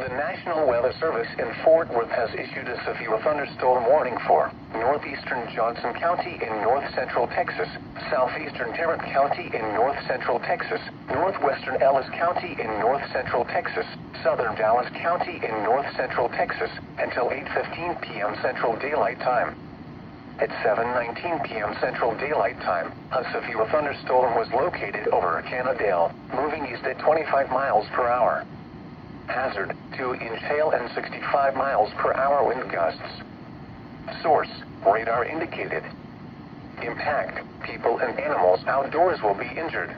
The National Weather Service in Fort Worth has issued a severe thunderstorm warning for northeastern Johnson County in north-central Texas, southeastern Tarrant County in north-central Texas, northwestern Ellis County in north-central Texas, southern Dallas County in north-central Texas, until 8:15 p.m. Central Daylight Time. At 7:19 p.m. Central Daylight Time, a severe thunderstorm was located over Canadale, moving east at 25 miles per hour. Hazard, 2-inch hail and 65 miles per hour wind gusts. Source, radar indicated. Impact, people and animals outdoors will be injured.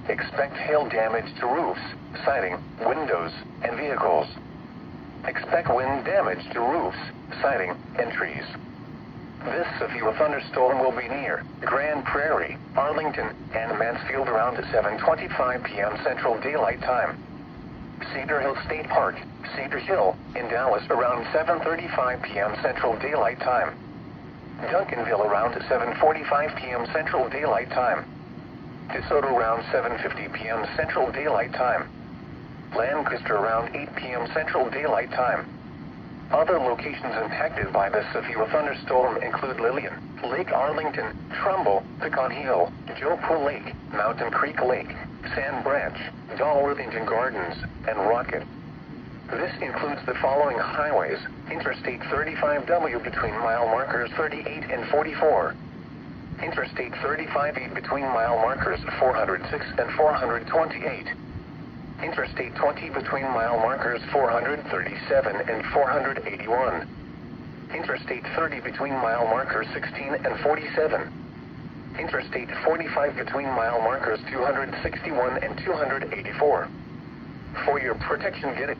Expect hail damage to roofs, siding, windows, and vehicles. Expect wind damage to roofs, siding, and trees. This severe thunderstorm will be near Grand Prairie, Arlington, and Mansfield around 7:25 p.m. Central Daylight Time. Cedar Hill State Park, Cedar Hill, in Dallas around 7:35 p.m. Central Daylight Time. Duncanville around 7:45 p.m. Central Daylight Time. DeSoto around 7:50 p.m. Central Daylight Time. Lancaster around 8 p.m. Central Daylight Time. Other locations impacted by this severe thunderstorm include Lillian, Lake Arlington, Trumbull, Pecan Hill, Joe Pool Lake, Mountain Creek Lake, Sand Branch, Dalworthington Gardens, and Rocket. This includes the following highways: Interstate 35W between mile markers 38 and 44. Interstate 35E between mile markers 406 and 428. Interstate 20 between mile markers 437 and 481. Interstate 30 between mile markers 16 and 47. Interstate 45 between mile markers 261 and 284. For your protection, get it.